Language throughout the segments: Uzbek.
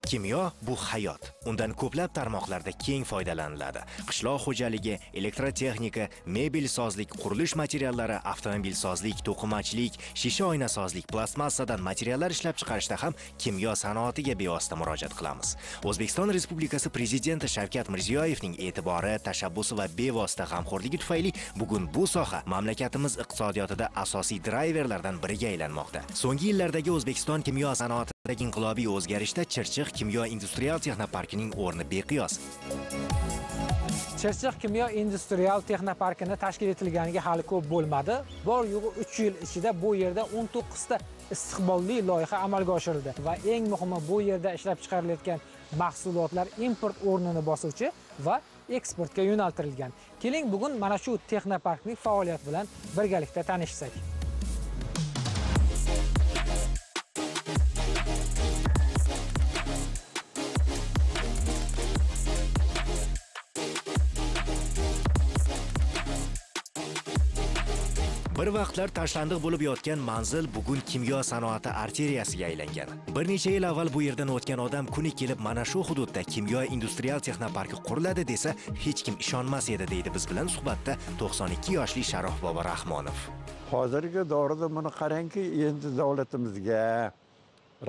Kimyo bu hayot. Undan ko'plab tarmoqlarda keng foydalaniladi. Qishloq xo'jaligi, elektrotexnika, mebelsozlik, qurilish materiallari, avtomobilsozlik, to'qimachilik, shisha oynasozlik, plastmassadan materiallar ishlab chiqarishda ham kimyo sanoatiga bevosita murojaat qilamiz. O'zbekiston Respublikasi Prezidenti Shavkat Mirziyoyevning e'tibori, tashabbusi va bevosita g'amxo'rligi tufayli bugun bu soha mamlakatimiz iqtisodiyotida asosiy drayverlardan biriga aylanmoqda. So'nggi yillardagi O'zbekiston kimyo sanoatidagi inqilobiy o'zgarishda Chirchiq kimyo industrial texnoparkining o'rni beqiyos. Chirchiq kimyo industrial texnoparkini tashkil etilganiga hali ko'p bo'lmadi. Bor yo'g'i 3 yil ichida bu yerda 19 ta istiqbolli loyiha amalga oshirildi va eng muhimi bu yerda ishlab chiqarilayotgan mahsulotlar import o'rnini bosuvchi va eksportga yo'naltirilgan. Keling bugun mana shu texnoparkning faoliyati bilan birgalikda tanishsak. Bir vaqtlar tashlandiq bo'lib yotgan manzil bugun kimyo sanoati arteriyasiga aylangan. Bir necha yil avval bu yerdan o'tgan odam kuni kelib mana shu hududda kimyo industrial texnoparki quriladi desa, hech kim ishonmas edi, deydi biz bilan suhbatda 92 yoshli Sharof bobo Rahmonov. Hozirgi davrda buni qarangki, endi davlatimizga,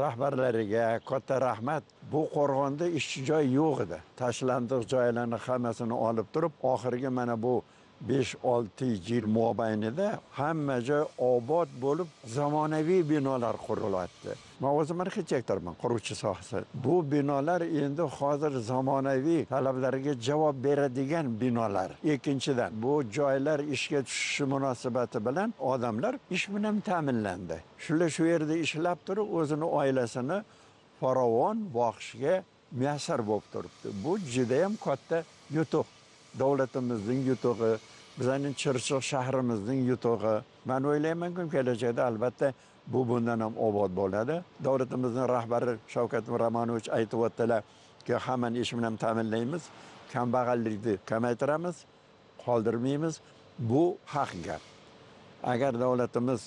rahbarlariga katta rahmat. Bu Qo'rg'onda ishchi joy yo'q edi. Tashlandiq joylarni hammasini olib turib, oxirgi mana bu 5-6 yil mobaynida hamma joy obod bo'lib, zamonaviy binolar qurilyapti. Men o'zim arxitektorman, quruvchi sohasi. Bu binolar endi hozir zamonaviy talablarga javob beradigan binolar. Ikkinchidan, bu joylar ishga tushishi munosabati bilan odamlar ish bilan ta'minlandi. Shular shu yerda ishlab turib, o'zini oilasini farovon boqishga muyassar bo'lib turibdi. Bu juda ham katta yutuq. Davlatimizning yutug'i, bizning Chirchiq shahrimizning yutug'i. Men o'ylaymanki, kelajakda albatta bu bundan ham obod bo'ladi. Davlatimizning rahbari Shavkat Miromonovich aytib o'tdilar-ki, hammani ish bilan ta'minlaymiz, kambag'allikni kamaytiramiz, qoldirmaymiz. Bu haq gap. Agar davlatimiz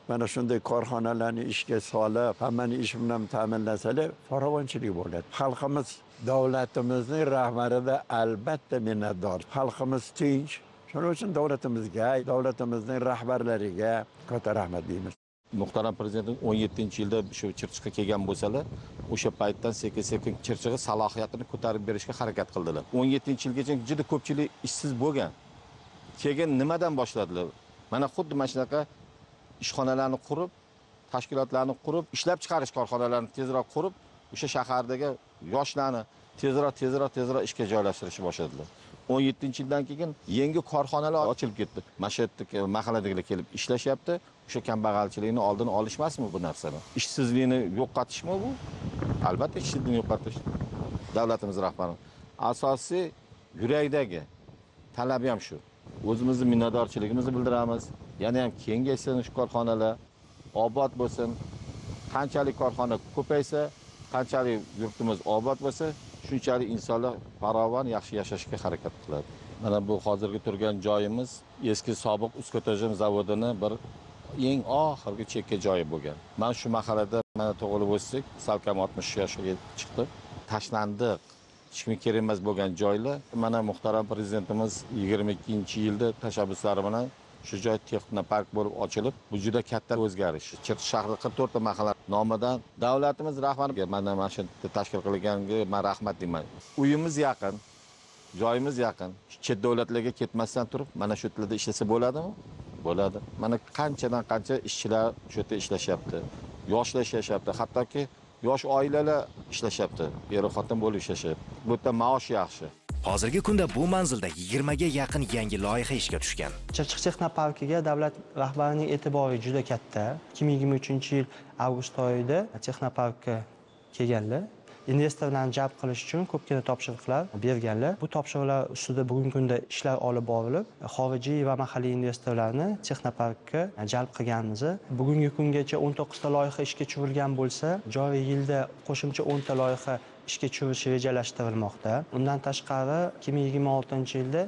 mana shunday korxonalarni ishga solib, hammani ish bilan ta'minlasalar, farovonchilik bo'ladi. Xalqimiz davlatimizning rahbariga albatta minnatdor. Xalqimiz tinch. Shuning uchun davlatimizga, davlatimizning rahbarlariga katta rahmat deymiz. Muhtaram Prezident 17-yilda shu Chirchiqqa kelgan bo'lsalar, o'sha paytdan sekin-sekin Chirchiqning salohiyatini ko'tarib berishga harakat qildilar. 17-yilgacha juda ko'pchilik ishsiz bo'lgan. Keyin nimadan boshladilar? Mana xuddi mana shunaqa ishxonalarni qurib, tashkilotlarni qurib, ishlab chiqarish korxonalarini tezroq qurib, o'sha shahardagi yoshlarni tezroq ishga joylashtirishni boshladilar. 17-yildan keyin yangi korxonalar ochilib ketdi. Mana shu yerda mahalladagilar kelib ishlashyapti. O'sha kambag'alchilikni oldini olishmasmi bu narsani? Ishsizlikni yo'qotishmi bu? Albatta ishsizlikni yo'qotish. Davlatimiz rahbari asosiy yurakdagi talabi ham shu. O'zimizning minnatdorchiligimizni bildiramiz. Yana ham kengaysin shu korxonalar, obod bo'lsin. Qanchalik korxona ko'paysa, qanchalik yurtimiz obod bo'lsa, shunchalik insonlar farovon yaxshi yashashga harakat qiladi. Mana bu hozirgi turgan joyimiz eski sobiq Uskotojim zavodini bir eng oxirgi chekka joyi bo'lgan. Men shu mahallada mana tug'ilib o'ssak, salkam 60 yoshga chiqdim. Tashlandiq, hech kimga kerak emas bo'lgan joylar. Mana muhtaram prezidentimiz 22-yilda tashabbuslari bilan shu joy texnopark bo'lib ochilib, bu juda katta o'zgarish. Chirchiq shahrida 44 ta mahalla nomidan davlatimiz rahbariga mana shu tashkil qilganiga men rahmat deyman. Uyimiz yaqin, joyimiz yaqin. Chet davlatlarga ketmasdan turib, mana shu yerda ishlasa bo'ladimi? Bo'ladi. Mana qanchadan qancha ishchilar shu yerda ishlashyapti. Yoshlar ishlashyapti, hattoki yosh oilalar ishlashyapti. Er-xotin bo'lib ishlashyapti. Bu yerda maosh yaxshi. Hozirgi kunda bu manzilda 20 ga yaqin yangi loyiha ishga tushgan. Chirchiq texnoparkiga davlat rahbarining e'tibori juda katta. 2023-yil avgust oyida texnoparkka kelganlar. Investorlarni jalb qilish uchun ko'pgina topshiriqlar berganlar. Bu topshiriqlar ustida bugungi kunda ishlar olib borilib, xorijiy va mahalliy investorlarni texnoparkka jalb qilganmiz. Bugungi kungacha 19 ta loyiha ishga tushirilgan bo'lsa, joriy yilda qo'shimcha 10 ta loyiha ishga tushirish rejalashtirilmoqda. Undan tashqari 2026-yilda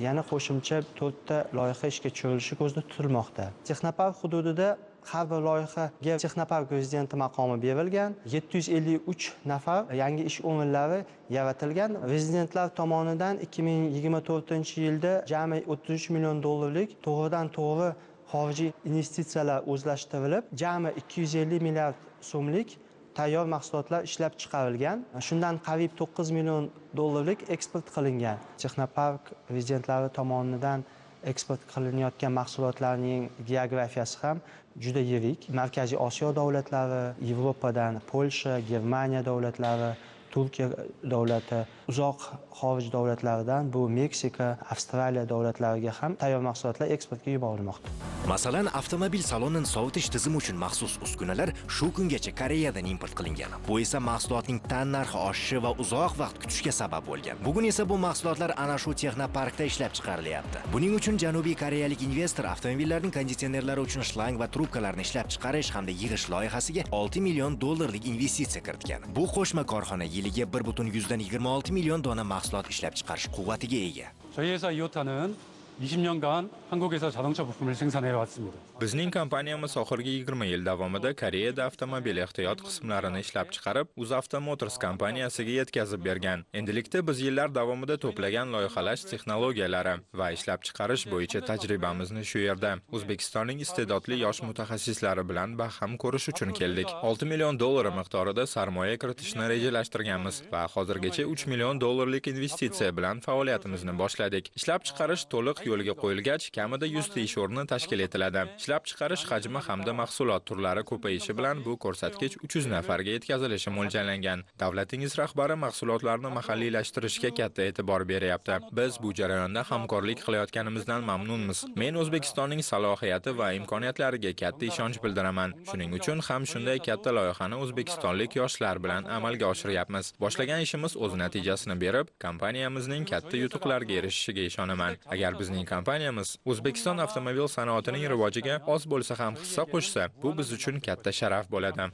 yana qo'shimcha 4 ta loyiha ishga tushirilishi ko'zda tutilmoqda. Texnopark hududida har bir loyihaga texnopark rezidenti maqomi berilgan. 753 nafar yangi ish o'rinlari yaratilgan. Rezidentlar tomonidan 2024-yilda jami 33 million dollarlik to'g'ridan to'g'ri xorijiy investitsiyalar o'zlashtirilib, jami 250 milliard so'mlik tayyor mahsulotlar ishlab chiqarilgan. Shundan qariyb 9 million dollarlik eksport qilingan. Texnopark rezidentlari tomonidan eksport qilinayotgan mahsulotlarning geografiyasi ham juda yirik. Markaziy Osiyo davlatlari, Yevropadan Polsha, Germaniya davlatlari, Turkiya davlati, uzoq xorij davlatlaridan bu Meksika, Avstraliya davlatlariga ham tayyor mahsulotlar eksportga yuborilmoqda. Masalan, avtomobil salonini sovutish tizimi uchun maxsus uskunalar shu kungacha Koreyadan import qilingan. Bu esa mahsulotning tan narxi oshishi va uzoq vaqt kutishga sabab bo'lgan. Bugun esa bu mahsulotlar ana shu texnoparkda ishlab chiqarilyapti. Buning uchun Janubiy koreyalik investor avtomobillarning konditsionerlari uchun shlang va trubkalarni ishlab chiqarish hamda yig'ish loyihasiga 6 million dollarlik investitsiya kiritgan. Bu qo'shma korxona yiliga 1,26 million dona mahsulot ishlab chiqarish quvvatiga ega. 저희 회사 이오타는 20년간 한국에서 자동차 부품을 생산해 왔습니다. Bizning kompaniyamiz oxirgi 20 yil davomida Koreyada avtomobil ehtiyot qismlarini ishlab chiqarib, UzAuto Motors kompaniyasiga yetkazib bergan. Endilikda biz yillar davomida to'plagan loyihalash texnologiyalari va ishlab chiqarish bo'yicha tajribamizni shu yerda O'zbekistonning iste'dodli yosh mutaxassislari bilan baham ko'rish uchun keldik. 6 million dollar miqdorida sarmoya kiritishni rejalashtirganmiz va hozirgacha 3 million dollarlik investitsiya bilan faoliyatimizni boshladik. Ishlab chiqarish to'liq yo'lga qo'yilgach, kamida 100 ta ish o'rni tashkil etiladi. Ishlab chiqarish hajmi hamda mahsulot turlari ko'payishi bilan bu ko'rsatkich 300 nafarga yetkazilishi mo'ljallangan. Davlatingiz rahbari mahsulotlarni mahalliylashtirishga katta e'tibor beryapti. Biz bu jarayonda hamkorlik qilayotganimizdan mamnunmiz. Men O'zbekistonning salohiyati va imkoniyatlariga katta ishonch bildiraman. Shuning uchun ham shunday katta loyihani o'zbekistonlik yoshlar bilan amalga oshiryapmiz. Boshlagan ishimiz o'z natijasini berib, kompaniyamizning katta yutuqlarga erishishiga ishonaman. Agar bizning kompaniyamiz O'zbekiston avtomobil sanoatining rivojiga oz bo'lsa ham hissa qo'shsa, bu biz uchun katta sharaf bo'ladi.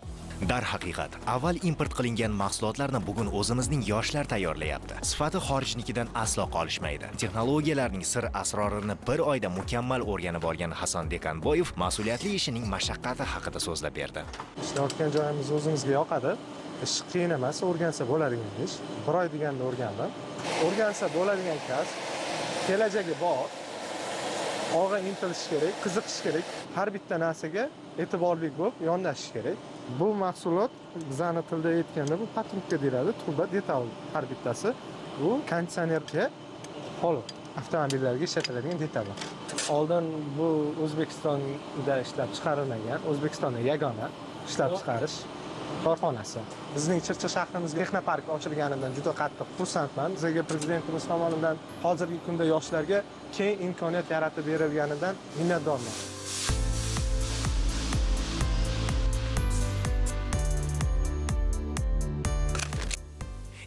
Darhaqiqat, avval import qilingan mahsulotlarni bugun o'zimizning yoshlar tayyorlayapti. Sifati xorijnikidan aslo qolishmaydi. Texnologiyalarning sir asrorini bir oyda mukammal o'rganib olgan Hasan Dekanboyev mas'uliyatli ishining mashaqqati haqida so'zlab berdi. Ishlayotgan joyimiz o'zimizga yoqadi. Ish qiyin emas, o'rgansa bo'ladigan ish. Bir oy deganda o'rgandim. O'rgansa bo'ladigan kasb, kelajagi bor. Olg'a intilish kerak, qiziqish kerak. Har bitta narsaga e'tiborli bo'lib, yondashish kerak. Bu mahsulot bizning tilda aytganda bu patrutka deyiladi, turba detal har bittasi. Bu konditsionerga qolib avtomobillarga ishlatiladigan detallar. Oldin bu O'zbekistonda ishlab chiqarilmagan, O'zbekistonda yagona ishlab chiqarish korxonasi. Bizning Chirchiq shahrimizda texnopark ochilganidan juda qattiq xursandman. Bizga prezidentimiz tomonidan hozirgi kunda yoshlarga keng imkoniyat yaratib berilganidan minnatdorman.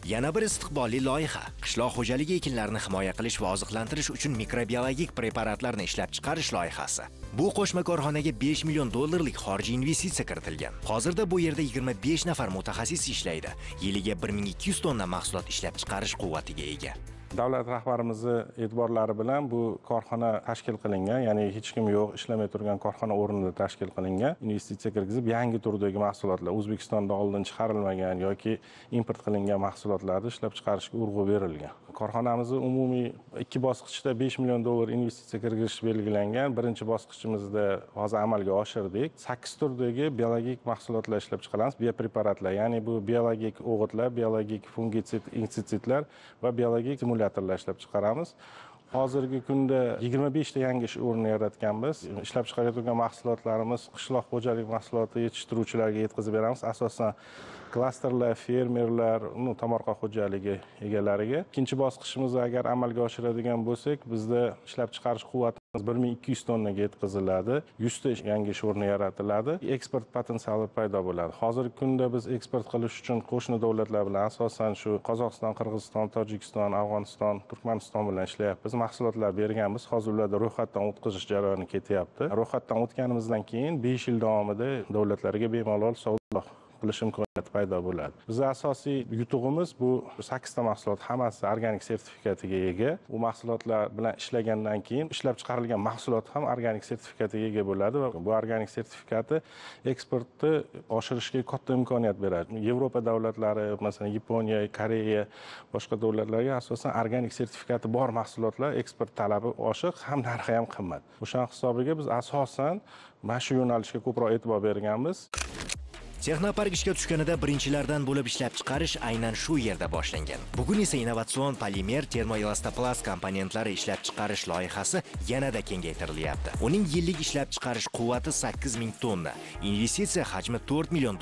Yana bir istiqbolli loyiha qishloq xo'jaligi ekinlarini himoya qilish va oziqlantirish uchun mikrobiologik preparatlarni ishlab chiqarish loyihasi. Bu qo'shma korxonaga 5 million dollarlik xorijiy investitsiya kiritilgan. Hozirda bu yerda 25 nafar mutaxassis ishlaydi. Yiliga 1200 tonna mahsulot ishlab chiqarish quvvatiga ega. Davlat rahbarimizni e'tiborlari bilan bu korxona tashkil qilingan, ya'ni hech kim yo'q, ishlamay turgan korxona o'rnida tashkil qilingan. Investitsiya kirgizib, yangi turdagi mahsulotlar, O'zbekistonda oldin chiqarilmagan yoki import qilingan mahsulotlarni ishlab chiqarishga urg'u berilgan. Korxonamizni umumiy 2 bosqichda 5 million dollar investitsiya kirgizish belgilangan. Birinchi bosqichimizda hozir amalga oshirdik. 8 turdagi biologik mahsulotlar ishlab chiqaramiz, biopreparatlar, ya'ni bu biologik o'g'itlar, biologik fungitsid, insetsidlar va biologik simulyatorlar ishlab chiqaramiz. Hozirgi kunda 25 ta yangi ish o'rni yaratganmiz. Ishlab chiqarayotgan mahsulotlarimiz qishloq xo'jalik mahsuloti yetishtiruvchilarga yetkazib beramiz. Asosan klasterlar, fermerlar, tomorqa xo'jaligi egalariga. Ikkinchi bosqichimizni agar amalga oshiradigan bo'lsak, bizda ishlab chiqarish quvvatimiz 1200 tonnaga yetkaziladi. 100 ta yangi ish o'rni yaratiladi. Eksport potensiali paydo bo'ladi. Hozirgi kunda biz eksport qilish uchun qo'shni davlatlar bilan, asosan shu Qozog'iston, Qirg'iziston, Tojikiston, Afg'oniston, Turkmaniston bilan ishlayapmiz. Mahsulotlar berganmiz. Hozir ularda ro'yxatdan o'tkazish jarayoni ketyapti. Ro'yxatdan o'tganimizdan keyin 5 yil davomida davlatlarga bemalol savdo qilish imkoniyati paydo bo'ladi. Bizning asosiy yutug'imiz bu 8 ta mahsulot hammasi organik sertifikatiga ega. Bu mahsulotlar bilan ishlagandan keyin ishlab chiqarilgan mahsulot ham organik sertifikatiga ega bo'ladi va bu organik sertifikati eksportni oshirishga katta imkoniyat beradi. Yevropa davlatlari, masalan Yaponiya, Koreya, boshqa davlatlarga asosan organik sertifikati bor mahsulotlar eksport talabi oshiq, ham narxi ham qimmat. O'sha hisobiga biz asosan mana shu yo'nalishga ko'proq e'tibor berganmiz. Texnopark ishga tushganida birinchilardan bo'lib ishlab chiqarish aynan shu yerda boshlangan. Bugun esa innovatsion polimer termoelastoplast komponentlari ishlab chiqarish loyihasi yanada kengaytirilyapti. Uning yillik ishlab chiqarish quvvati 8000 tonna, investitsiya hajmi $4 million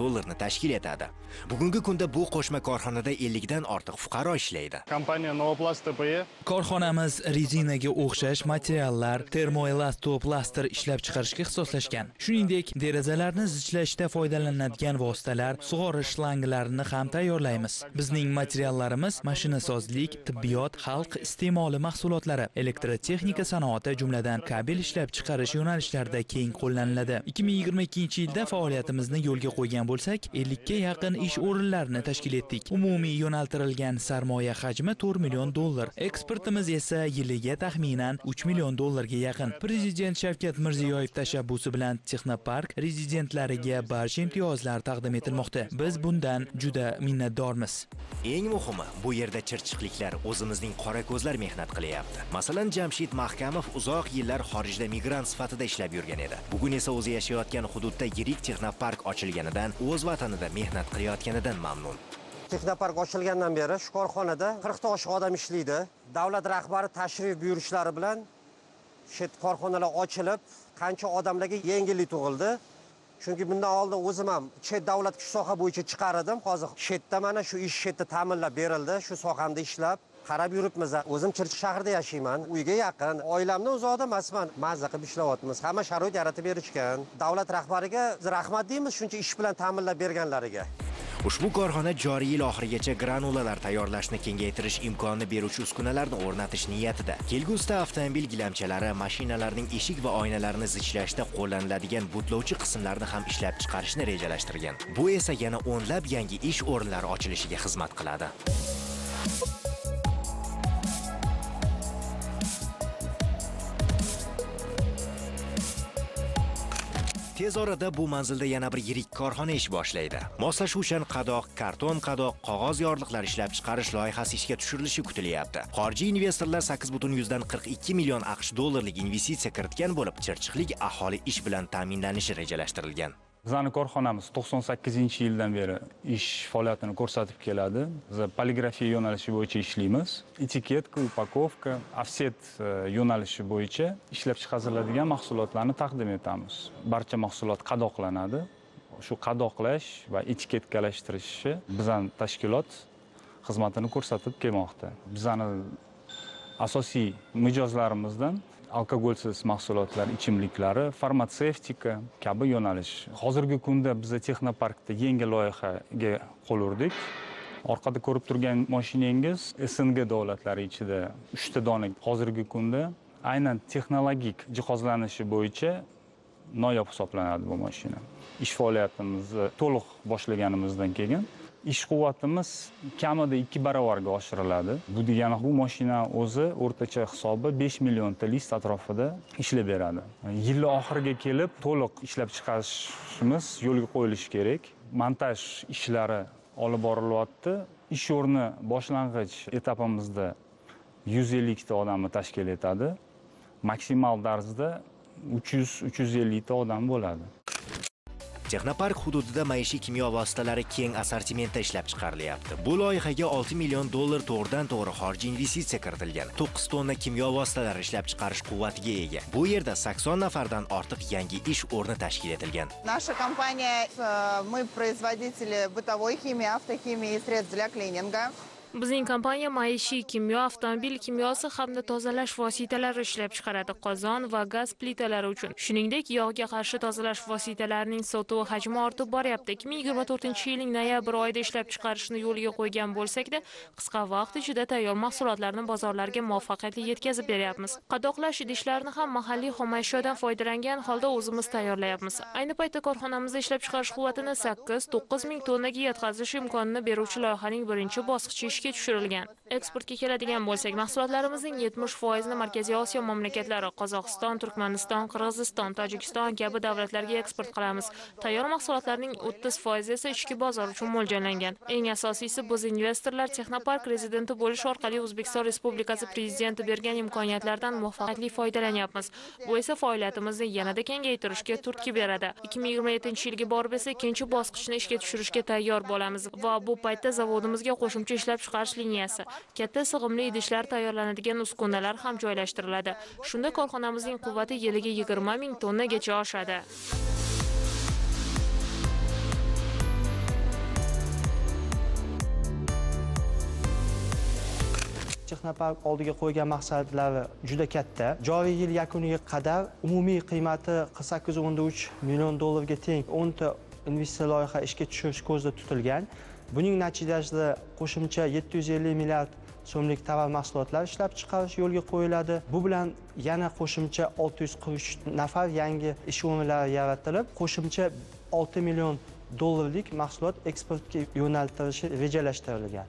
tashkil etadi. Bugungi kunda bu qo'shma korxonada 50 dan ortiq fuqaro ishlaydi. Kompaniya Novoplast TPE Korxonamiz rezinaga o'xshash materiallar, termoelastoplastr ishlab chiqarishga ixtisoslashgan. Shuningdek, derazalarni zichlashda foydalaniladigan vositalar, sug'orish slanglarini ham tayyorlaymiz. Bizning materiallarimiz mashinasozlik, tibbiyot, xalq iste'moli mahsulotlari, elektrotexnika sanoati, jumladan kabel ishlab chiqarish yo'nalishlarida keng qo'llaniladi. 2022-yilda faoliyatimizni yo'lga qo'ygan bo'lsak, 50 ga yaqin ish o'rinlarini tashkil etdik. Umumiy yo'naltirilgan sarmoya hajmi $4 million. Eksportimiz esa yiliga taxminan $3 million ga yaqin. Prezident Shavkat Mirziyoyev tashabbusi bilan Texnopark rezidentlariga barcha imtiyozlar taqdim etilmoqda. Biz bundan juda minnatdormiz. Eng muhimi, bu yerda chirchiqliklar o'zimizning qora ko'zlar mehnat qilyapti. Masalan, Jamshid Mahkamov uzoq yillar xorijda migrant sifatida ishlab yurgan edi. Bugun esa o'zi yashayotgan hududda yirik texnopark ochilganidan, o'z vatanida mehnat qilayotganidan mamnun. Texnopark ochilgandan beri shu korxonada 40 ta oshiq odam ishlaydi. Davlat rahbari tashrif buyurishlari bilan shu korxonalar ochilib, qancha odamlarga yengillik tug'ildi. Chunki bundan oldin o'zim ham chet davlat shu soha bo'yicha chiqar edim. Hozir chetda mana shu ish chetda ta'minlab berildi. Shu sohamda ishlab qarab yuribmiz. O'zim Chirchiq shahrida yashayman. Uyga yaqin. Oilamni uzoqda emasman. Mazza qilib ishlayapmiz. Hamma sharoit yaratib berishgan. Davlat rahbariga rahmat deymiz, shuncha ish bilan ta'minlab berganlariga. Ushbu korxona joriy yil oxirigacha granulalar tayyorlashni kengaytirish imkonini beruvchi uskunalarni o'rnatish niyatida. Kelgusida avtomobil gilamchalari, mashinalarning eshik va oynalarini zichlashda qo'llaniladigan butlovchi qismlarni ham ishlab chiqarishni rejalashtirgan. Bu esa yana o'nlab yangi ish o'rinlari ochilishiga xizmat qiladi. Tez orada bu manzilda yana bir yirik korxona ish boshlaydi. Moslashuvchan qadoq, karton qadoq, qog'oz yorliqlar ishlab chiqarish loyihasi ishga tushirilishi kutilyapti. Xorijiy investorlar 8,42 million AQSh dollarlik investitsiya kiritgan bo'lib, chirchiqlik aholi ish bilan ta'minlanishi rejalashtirilgan. Bizning korxonamiz 98-yildan beri ish faoliyatini ko'rsatib keladi. Biz poligrafiya yo'nalishi bo'yicha ishlaymiz. Etiketka, upakovka, ofset yo'nalishi bo'yicha ishlab chiqariladigan mahsulotlarni taqdim etamiz. Barcha mahsulot qadoqlanadi. Shu qadoqlash va etiketkalashtirishni bizning tashkilot xizmatini ko'rsatib kelmoqda. Bizning asosiy mijozlarimizdan alkogolsiz mahsulotlar, ichimliklari, farmatsevtika kabi yo'nalish. Hozirgi kunda biz Texnoparkda yangi loyihaga qo'l urdik. Orqada ko'rib turgan mashinangiz SNG davlatlari ichida 3 ta dona hozirgi kunda aynan texnologik jihozlanishi bo'yicha noyob hisoblanadi bu mashina. Ish faoliyatimizni to'liq boshlaganimizdan keyin ish quvvatimiz kamida 2 baravarga oshiriladi. Bu degani bu mashina o'zi o'rtacha hisobi 5 million ta list atrofida ishlab beradi. Yil oxiriga kelib to'liq ishlab chiqarishimiz yo'lga qo'yilishi kerak. Montaj ishlari olib borilyapti. Ish o'rni boshlang'ich etapimizda 150 ta odamni tashkil etadi. Maksimal darzda 300-350 ta odam bo'ladi. Texnopark hududida maishiy kimyo vositalari keng assortimentda ishlab chiqarilyapti. Bu loyihaga $6 million to'g'ridan-to'g'ri xorijiy investitsiya kiritilgan. 9 tonna kimyo vositalari ishlab chiqarish quvvatiga ega. Bu yerda 80 nafardan ortiq yangi ish o'rni tashkil etilgan. Наша компания, мы производители бытовой химии, автохимии и средств для клининга. Bizning kompaniya maishiy kimyo, avtomobil kimyosi hamda tozalash vositalari ishlab chiqaradi, qozon va gaz plitalari uchun. Shuningdek, yog'ga qarshi tozalash vositalarining sotuvi hajmi ortib boryapti. 2024-yilning noyabr oyida ishlab chiqarishni yo'lga qo'ygan bo'lsak-da, qisqa vaqt ichida tayyor mahsulotlarni bozorlarga muvaffaqiyatli yetkazib beryapmiz. Qadoqlash idishlarini ham mahalliy xom ashyodan foydalangan holda o'zimiz tayyorlayapmiz. Ayni paytda korxonamizda ishlab chiqarish quvvatini 8-9 ming tonnaga yetkazish imkonini beruvchi loyihaning birinchi bosqichi ishga tushirilgan. Eksportga keladigan bo'lsak, mahsulotlarimizning 70% Markaziy Osiyo mamlakatlari, Qozog'iston, Turkmaniston, Qirg'iziston, Tojikiston kabi davlatlarga eksport qilamiz. Tayyor mahsulotlarning 30% esa ichki bozor uchun mo'ljallangan. Eng asosiysi, biz investorlar Texnopark rezidenti bo'lish orqali O'zbekiston Respublikasi prezidenti bergan imkoniyatlardan muvaffaqiyatli foydalanyapmiz. Bu esa faoliyatimizni yanada kengaytirishga turtki beradi. 2027-yilga borib esa ikkinchi bosqichni ishga tushirishga tayyor bo'lamiz va bu paytda zavodimizga qo'shimcha ishlab chiqarish liniyasi, katta sig'imli idishlar tayyorlanadigan uskunalar ham joylashtiriladi. Shunda korxonamizning quvvati yiliga 20 ming tonnagacha oshadi. Texnopark oldiga qo'ygan maqsadlari juda katta. Joriy yil yakuniga qadar umumiy qiymati 813 million dollarga teng 10 ta investitsiya loyiha ishga tushirish ko'zda tutilgan. Buning natijasida qo'shimcha 750 milliard so'mlik tovar mahsulotlar ishlab chiqarish yo'lga qo'yiladi. Bu bilan yana qo'shimcha 643 nafar yangi ish o'rinlari yaratilib, qo'shimcha 6 million dollarlik mahsulot eksportga yo'naltirishi rejalashtirilgan.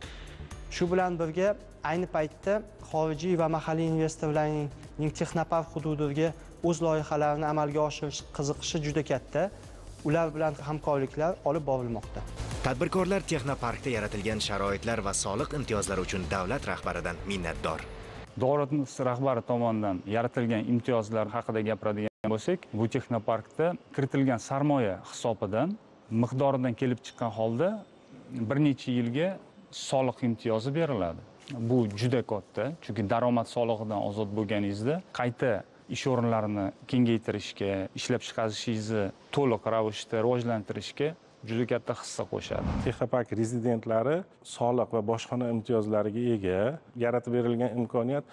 Shu bilan birga ayni paytda xorijiy va mahalliy investorlarning Texnopark hududiga o'z loyihalarini amalga oshirish qiziqishi juda katta. Ular bilan hamkorliklar olib borilmoqda. Tadbirkorlar Texnoparkda yaratilgan sharoitlar va soliq imtiyozlari uchun davlat rahbaridan minnatdor. Davlat rahbari tomonidan yaratilgan imtiyozlar haqida gapiradigan bo'lsak, bu Texnoparkda kiritilgan sarmoya hisobidan miqdoridan kelib chiqqan holda bir necha yilga soliq imtiyozi beriladi. Bu juda katta, chunki daromad solig'idan ozod bo'lganingizda qayta ish o'rinlarini kengaytirishga, ishlab chiqarishingizni to'liq ravishda rivojlantirishga juda katta hissa qo'shadi. Texnopark rezidentlari soliq va bojxona imtiyozlariga ega, yaratib berilgan imkoniyat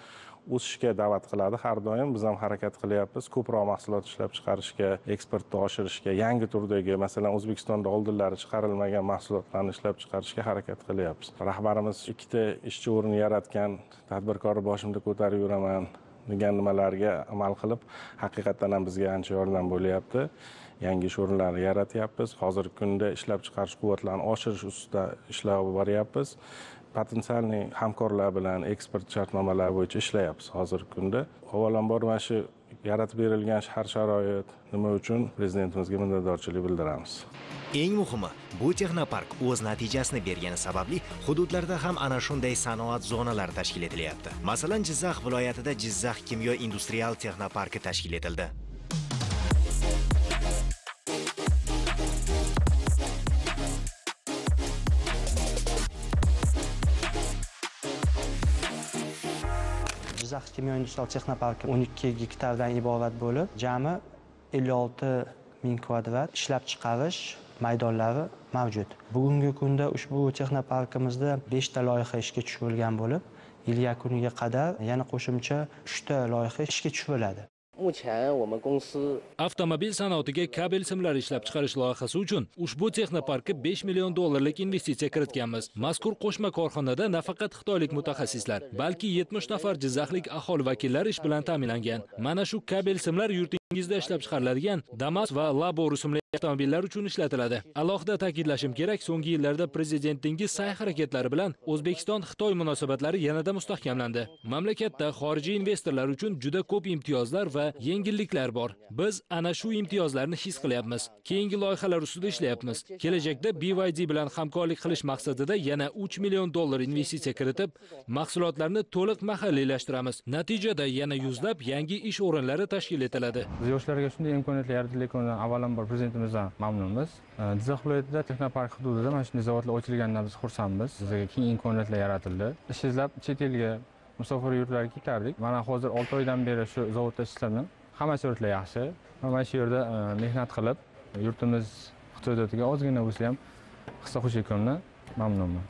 o'sishga da'vat qiladi. Har doim biz ham harakat qilyapmiz. Ko'proq mahsulot ishlab chiqarishga, eksportni oshirishga, yangi turdagi, masalan, O'zbekistonda oldinlari chiqarilmagan mahsulotlarni ishlab chiqarishga harakat qilyapmiz. Rahbarimiz 2 ta ishchi o'rni yaratgan, tadbirkorni boshimda ko'tarib yuraman degan nimalarga amal qilib, haqiqatan ham bizga ancha yordam bo'lyapti. Yangi ish o'rinlarini yaratyapmiz. Hozirgi kunda ishlab chiqarish quvvatlarini oshirish ustida ishlar olib boryapmiz. Potensialniy hamkorlar bilan eksport shartnomalari bo'yicha ishlayapmiz hozirgi kunda. Avvalambor mana shu yaratib berilgan shart-sharoit nima uchun prezidentimizga minnatdorchilik bildiramiz. Eng muhimi, bu Texnopark o'z natijasini bergani sababli hududlarda ham ana shunday sanoat zonalari tashkil etilyapti. Masalan, Jizzax viloyatida Jizzax kimyo industrial texnoparki tashkil etildi. Jizzax kimyo industrial texnoparki 12 gektardan iborat bo'lib, jami 56 ming kvadrat ishlab chiqarish maydonlari mavjud. Bugungi kunda ushbu texnoparkimizda 5 ta loyiha ishga tushirilgan bo'lib, yil yakuniga qadar yana qo'shimcha 3 ta loyiha ishga tushiriladi. Avtomobil sanoatiga kabel simlar ishlab chiqarish loyihasi uchun ushbu texnoparkka 5 million dollarlik investitsiya kiritganmiz. Mazkur qo'shma korxonada nafaqat xitoylik mutaxassislar, balki 70 nafar jizzaxlik aholi vakillari ish bilan ta'minlangan. Mana shu kabel simlar yurtingizda ishlab chiqariladigan Damas va Labo rusumli avtomobillar uchun ishlatiladi. Alohida ta'kidlashim kerak, so'nggi yillarda prezidentingiz sa'y-harakatlari bilan O'zbekiston-Xitoy munosabatlari yanada mustahkamlandi. Mamlakatda xorijiy investorlar uchun juda ko'p imtiyozlar va yengilliklar bor. Biz ana shu imtiyozlarni his qilyapmiz. Keyingi loyihalar ustida ishlayapmiz. Kelajakda BYD bilan hamkorlik qilish maqsadida yana 3 million dollar investitsiya kiritib, mahsulotlarni to'liq mahalliylashtiramiz. Natijada yana yuzlab yangi ish o'rinlari tashkil etiladi. Biz yoshlarga shunday imkoniyatlar yaratilayotganidan avvalambor prezidentimizdan mamnunmiz. Jizzax viloyatida Texnopark hududida mana shunday zavodlar ochilganidan biz xursandmiz. Bizga keng imkoniyatlar yaratildi. Ish izlab chet elga musofir yurtlarga ketardik. Mana hozir 6 oydan beri shu zavodda ishladim. Hamma sharoitlar yaxshi. Mana shu yerda mehnat qilib, yurtimiz iqtisodiyotiga ozgina bo'lsa ham hissa qo'shayotganimdan mamnunman.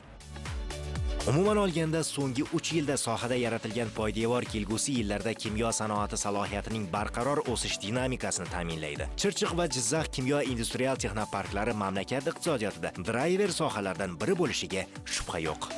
Umuman olganda, so'nggi 3 yilda sohada yaratilgan poydevor kelgusi yillarda kimyo sanoati salohiyatining barqaror o'sish dinamikasini ta'minlaydi. Chirchiq va Jizzax kimyo industrial texnoparklari mamlakat iqtisodiyotida driver sohalardan biri bo'lishiga shubha yo'q.